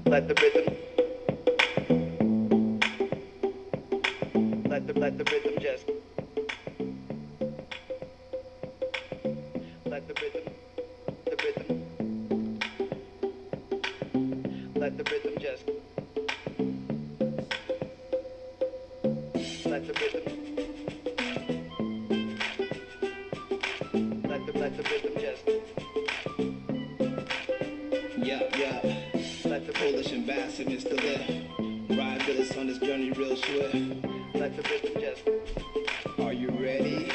Let the rhythm, let the rhythm just, let the rhythm, the rhythm, let the rhythm just, let the rhythm, let the rhythm just, Yeah, yeah. let the Polish ambassador, Mr. Lip. Ride with us on this journey real swift. let the rhythm just, Are you ready?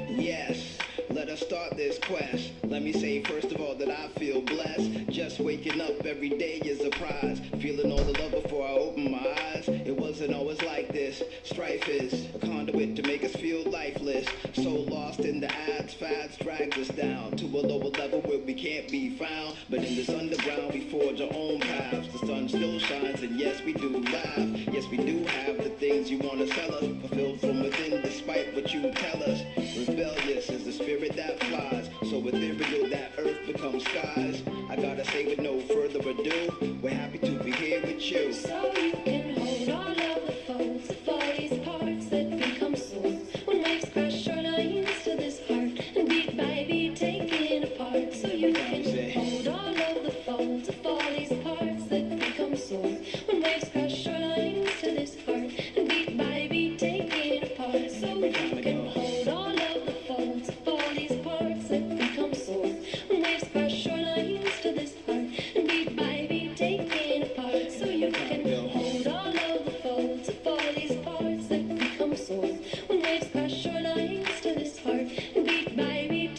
Yes, let us start this quest. Let me say first of all that I feel blessed. Just waking up every day is a prize. Feeling all the love before I open my eyes. It wasn't always like this. Strife is a conduit to make us feel lifeless. So lost in the ads, fads drags us down to a lower level where we can't be found. But in this underground we forge our own paths. The sun still shines and yes we do laugh. Yes we do have the things you wanna sell us. Fulfilled from within despite what you tell us. Rebellious is the spirit that flies. So ethereal that earth becomes skies. I gotta say with no further ado, we're happy to be here with you. So you can hold all of the folds of all these parts that become souls. When waves crash our lines to this heart and beat by beat taken apart. So you can hold all of the folds of all these parts that become souls. When waves crash our lines to this heart and beat by beat taken apart. So you can hold all of the folds of all these parts that become souls. When waves crash our lines to this heart and beat by beat taken apart. So you can hold all of the folds of all these parts that become souls. When waves crash our lines to this heart and beat by beat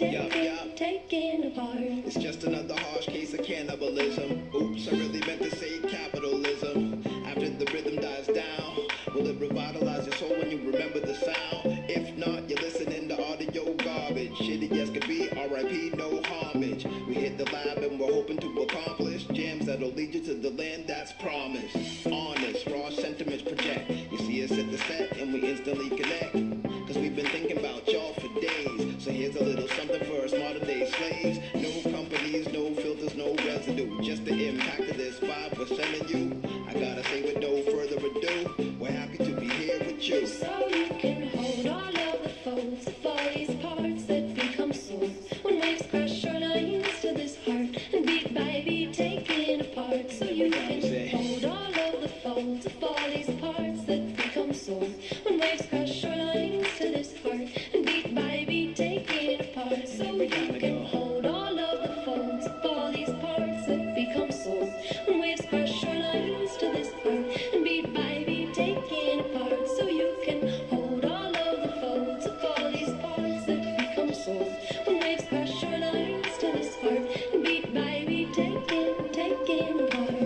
taken apart. It's just another harsh case of cannibalism. Oops, I really meant to say capitalism. After the rhythm dies down, will it revitalize your soul when you remember the sound? If not, you're listening to audio garbage. Shitty as could be, RIP, no homage. We hit the lab and we're hoping to accomplish gems that'll lead you to the land that's promised. Honest, raw sentiments project. You see us at the set and we instantly connect. Cause we've been thinking about y'all for days. So here's a little something for us modern day slaves. No companies, no filters, no residue. Just the impact of this vibe we're sending you. I gotta say with no further ado, we're happy to be here with you. So you can hold all of the folds of all these parts that become souls. When waves crash our lines to this heart and beat by beat taken apart. So you can hold all of the folds of all these parts that become souls. When waves crash our lines to this heart and beat by beat taken apart. So you can hold all of the folds of all these parts that become souls. When waves crash our lines to this heart and beat by beat taken apart. So you can hold all of the folds of all these parts that become souls. When waves crash our lines to this heart and beat by beat taken apart.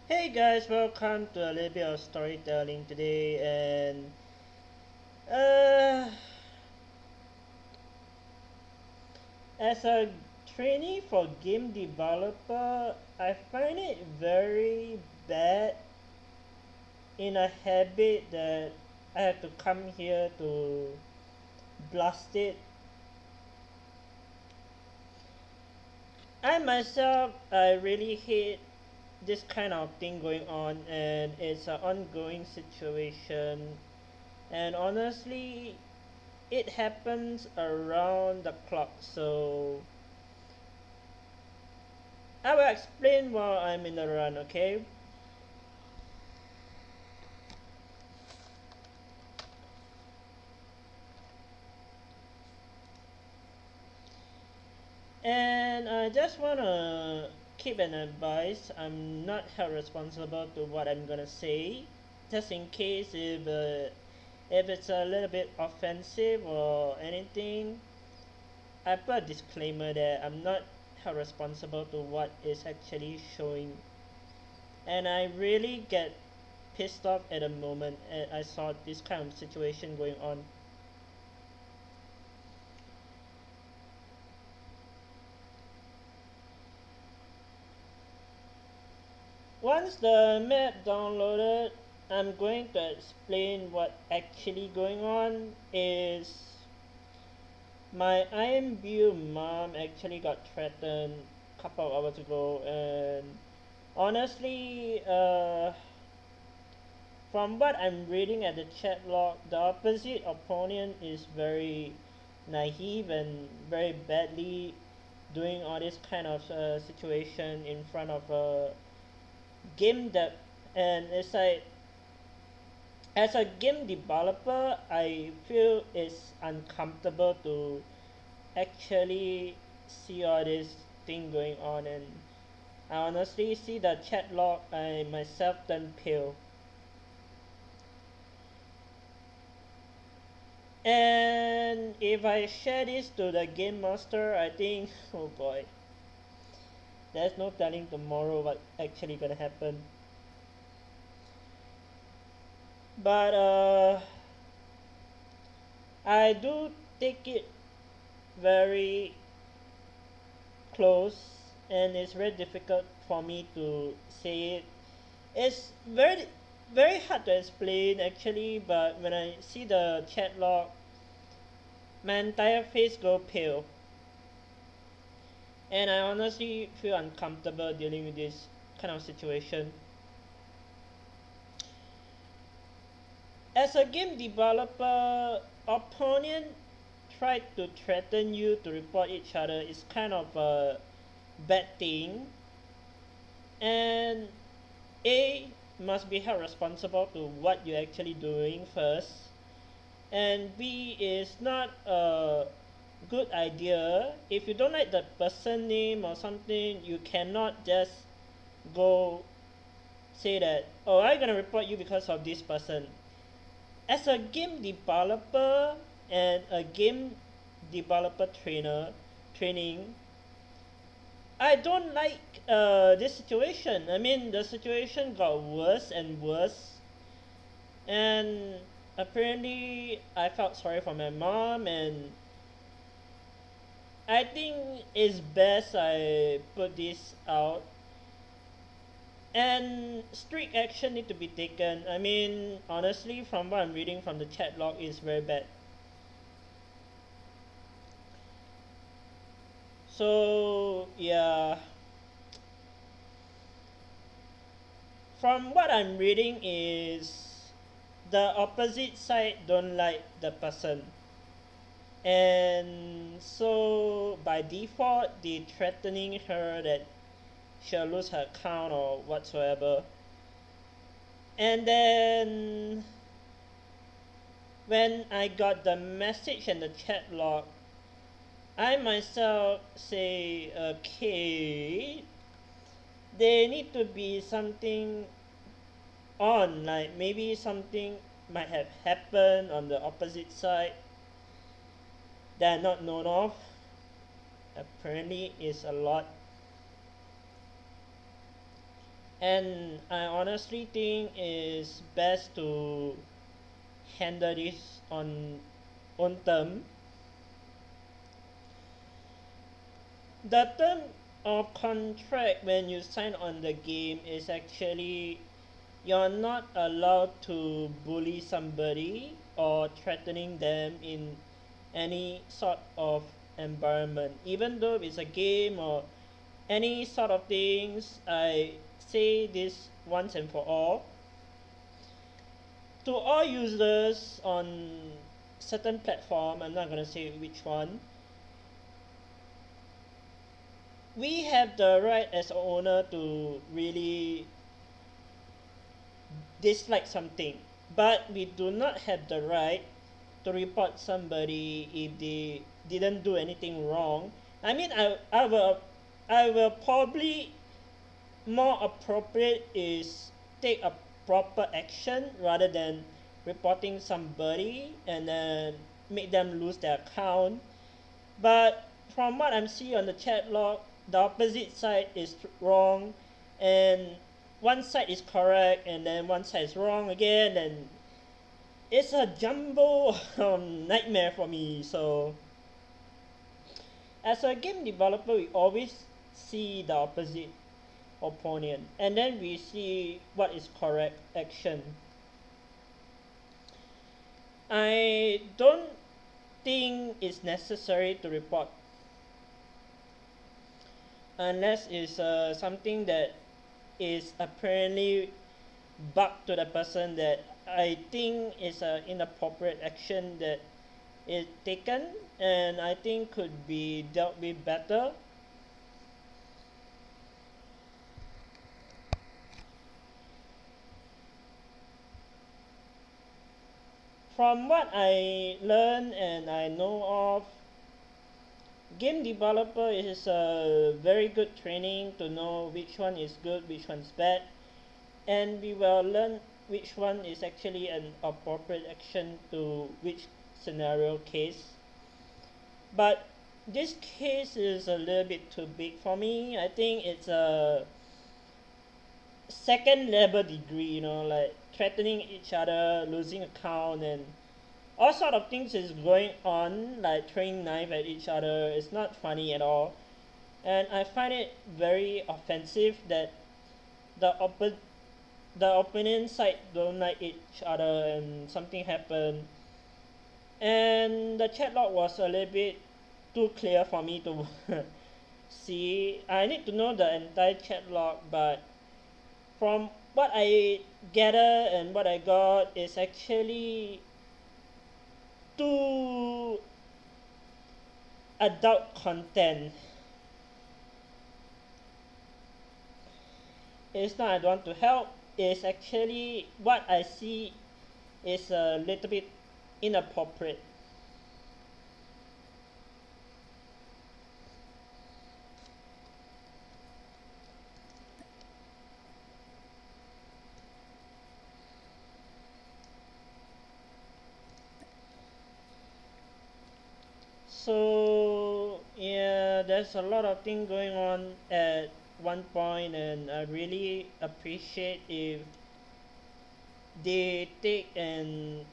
Hey guys, welcome to a little bit of storytelling today, and uh, as a trainee for game developer, I find it very bad in a habit that I have to come here to blast it. I myself, I really hate this kind of thing going on, and it's an ongoing situation, and honestly it happens around the clock. So I will explain while I'm in the run, okay? And I just wanna keep an advice. I'm not held responsible to what I'm gonna say, just in case if it's a little bit offensive or anything. I put a disclaimer there. I'm not held responsible to what is actually showing, and I really get pissed off at the moment I saw this kind of situation going on. Once the map downloaded, I'm going to explain what actually going on is my IMView mom actually got threatened a couple of hours ago, and honestly, from what I'm reading at the chat log, the opposite opponent is very naive and very badly doing all this kind of situation in front of a game that, and it's like, as a game developer, I feel it's uncomfortable to actually see all this thing going on, and I honestly see the chat log, I myself turn pale. And if I share this to the game master, I think, oh boy, there's no telling tomorrow what actually gonna happen. But I do take it very close, and it's very difficult for me to say it. It's very hard to explain actually, but when I see the chat log, my entire face go pale, and I honestly feel uncomfortable dealing with this kind of situation. As a game developer, opponent tried to threaten you to report each other is kind of a bad thing, and A, must be held responsible to what you're actually doing first, and B, is not a good idea. If you don't like the person name or something, you cannot just go say that, oh, I'm gonna report you because of this person. As a game developer and a game developer training, I don't like this situation. I mean, the situation got worse and worse, and apparently I felt sorry for my mom, and I think it's best I put this out, and strict action need to be taken. I mean, honestly, from what I'm reading from the chat log, is very bad. So yeah, from what I'm reading is the opposite side don't like the person, and so by default they threatening her that she'll lose her account or whatsoever. And then when I got the message and the chat log, I myself say, okay, there need to be something on, like maybe something might have happened on the opposite side that are not known of. Apparently is a lot, and I honestly think it's best to handle this on own term. The term of contract when you sign on the game is actually you're not allowed to bully somebody or threatening them in any sort of environment, even though it's a game or any sort of things. I say this once and for all to all users on certain platform. I'm not gonna say which one. We have the right as an owner to really dislike something, but we do not have the right to report somebody if they didn't do anything wrong. I mean, I will probably more appropriate is take a proper action rather than reporting somebody and then make them lose their account. But from what I'm seeing on the chat log, the opposite side is wrong, and one side is correct, and then one side is wrong again, and it's a jumbo nightmare for me. So as a game developer, we always see the opposite opponent, and then we see what is correct action. I don't think it's necessary to report unless it's something that is apparently bug to the person that I think is an inappropriate action that is taken, and I think could be dealt with better. From what I learn and I know of, game developer is a very good training to know which one is good, which one's bad, and we will learn which one is actually an appropriate action to which scenario case. But this case is a little bit too big for me. I think it's a second level degree, like threatening each other, losing account, and all sort of things is going on, like throwing knife at each other. It's not funny at all, and I find it very offensive that the opponent side don't like each other and something happened. And the chat log was a little bit too clear for me to see. I need to know the entire chat log, but from what I gather and what I got is actually too adult content. It's not I don't want to help, it's actually what I see is a little bit inappropriate. So yeah, there's a lot of things going on at one point, and I really appreciate if they take an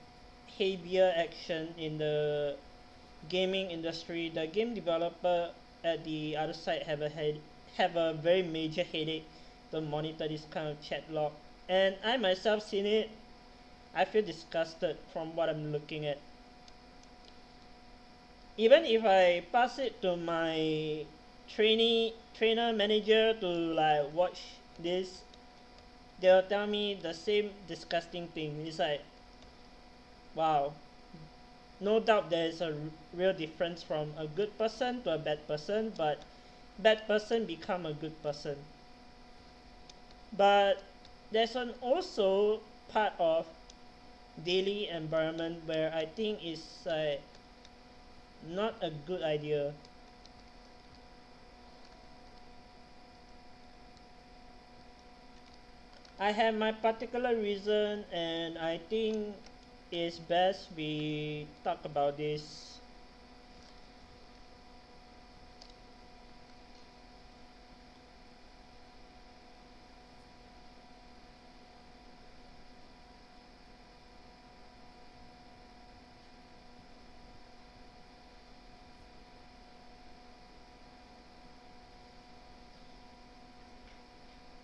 heavier action in the gaming industry. The game developer at the other side have a very major headache to monitor this kind of chat log, and I myself seen it. I feel disgusted from what I'm looking at. Even if I pass it to my trainer manager to like watch this, they'll tell me the same disgusting thing. It's like, wow, no doubt there's a real difference from a good person to a bad person, but bad person become a good person. But there's an also part of daily environment where I think is not a good idea. I have my particular reason, and I think it's best we talk about this.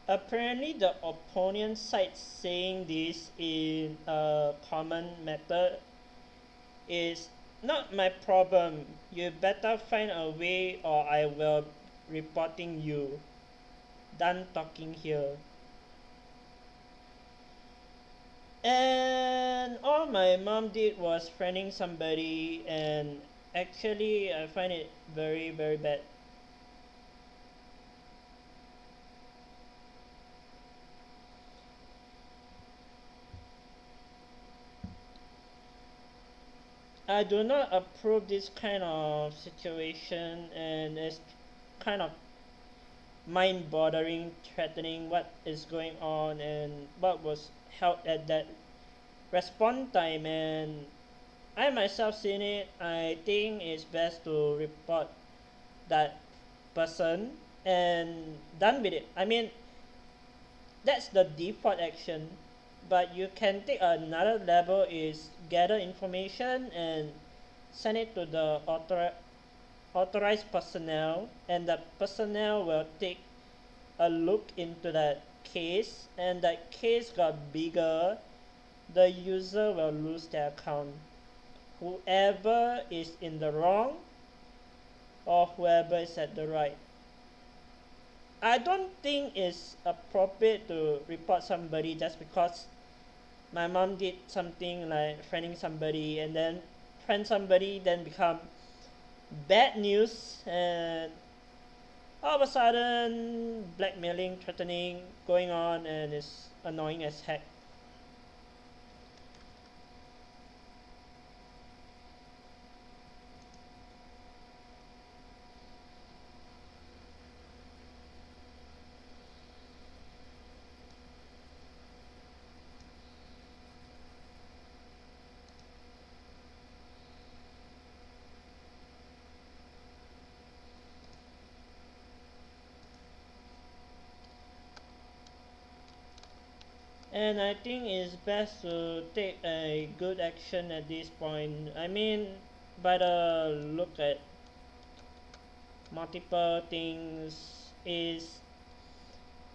Apparently the opponent side saying this in a common method is not my problem. You better find a way or I will reporting you. Done talking here. And all my mom did was friending somebody, and actually I find it very very bad. I do not approve this kind of situation, and it's kind of mind-bothering, threatening what is going on and what was held at that response time. And I myself seen it. I think it's best to report that person and done with it. I mean, that's the default action, but you can take another level is gather information and send it to the authorized personnel, and the personnel will take a look into that case, and that case got bigger, the user will lose their account. Whoever is in the wrong or whoever is at the right. I don't think it's appropriate to report somebody just because my mom did something like friending somebody, and then friend somebody then become bad news, and all of a sudden blackmailing, threatening going on, and it's annoying as heck. And I think it's best to take a good action at this point. I mean, by the look at multiple things, is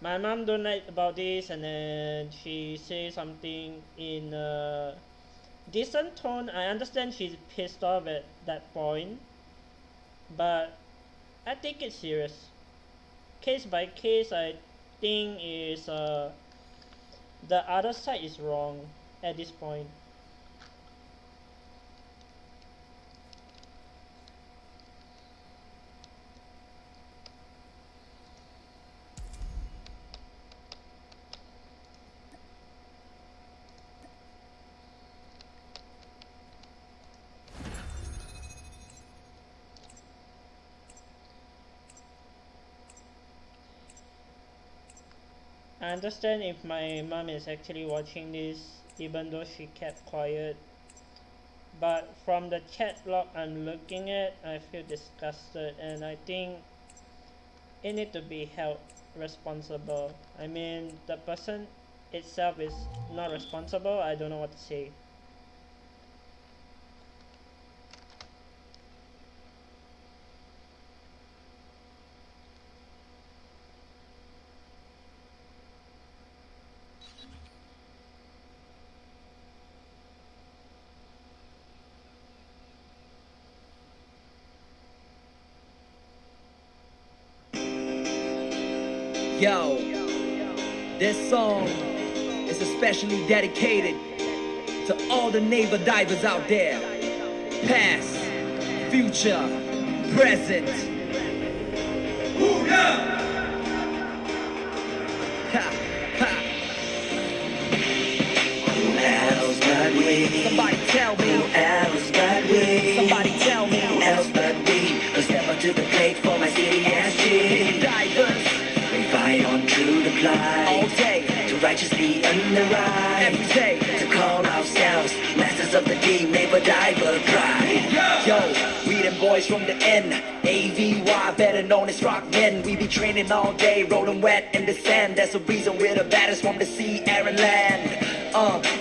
my mom don't like about this, and then she say something in a decent tone. I understand she's pissed off at that point, but I take it serious. Case by case, I think is the other side is wrong at this point. I understand if my mom is actually watching this, even though she kept quiet. But from the chat log I'm looking at, I feel disgusted, and I think it need to be held responsible. I mean, the person itself is not responsible. I don't know what to say. Yo, this song is especially dedicated to all the naval divers out there, past, future, present. Ha, ha. Who else but we? Somebody tell me. Who else but we? Somebody tell me. Who else but we? Who step up to the plate for my city SG? Divers We fight on through the all plight day, to righteously earn the right every day. to call ourselves masters of the deep neighbor diver pride. Yo, we them boys from the N, AVY, better known as rock men. We be training all day, rolling wet in the sand. That's the reason we're the baddest from the sea, air and land.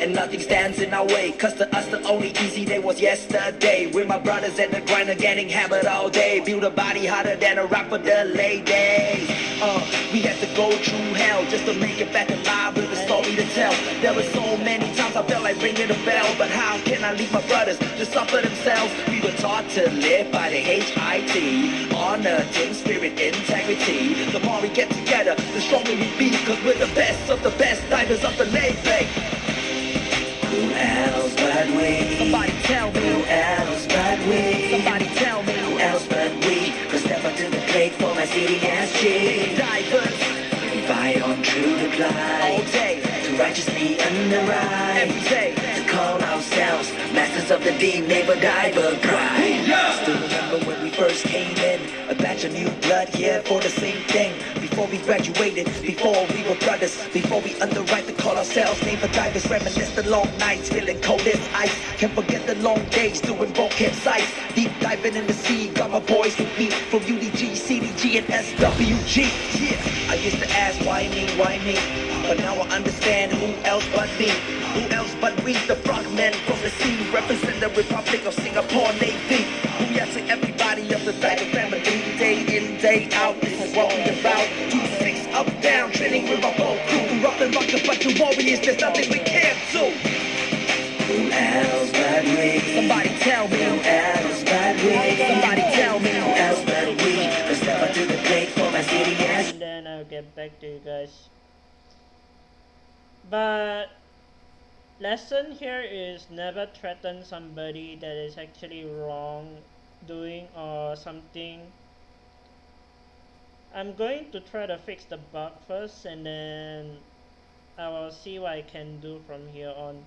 And nothing stands in our way, cause to us the only easy day was yesterday. We're my brothers at the grinder getting hammered all day. Build a body hotter than a rock for the ladies. We had to go through hell just to make it back alive with a story to tell. There were so many times I felt like ringing a bell, but how can I leave my brothers to suffer themselves? We were taught to live by the HIT, honor, team spirit, integrity. The more we get together, the stronger we be, cause we're the best of the best divers of the Navy. Who else but we? Somebody tell me. Who else but we? Somebody tell me. Who else but we? Who step up to the plate for my city SG? Divers We fight on through the all plight day, to righteously earn the right every day. to call ourselves masters of the deep neighbor diver pride. Still remember when we first came in, a batch of new blood here for the same thing. Before we graduated, before we were brothers, before we underwrite to call ourselves naval divers, reminisce the long nights, feeling cold as ice. Can't forget the long days doing boat campsites, deep diving in the sea. Got my boys with me from UDG, CDG, and SWG. Yeah, I used to ask why me, but now I understand who else but me. Who else but we, the frogmen from the sea, represent the Republic of Singapore Navy. Who yes to everybody of the diving family, day in, day out. This is what we about. 2-6 up, down, training with our whole crew. Rough and rock a bunch of warriors, there's nothing we can't do. Who else but we? Somebody tell me. Who else but we? Somebody tell me. Who else but we? Let's step up to the plate for my city, yes. And then I'll get back to you guys. But lesson here is never threaten somebody that is actually wrong doing or something. I'm going to try to fix the bug first, and then I will see what I can do from here on.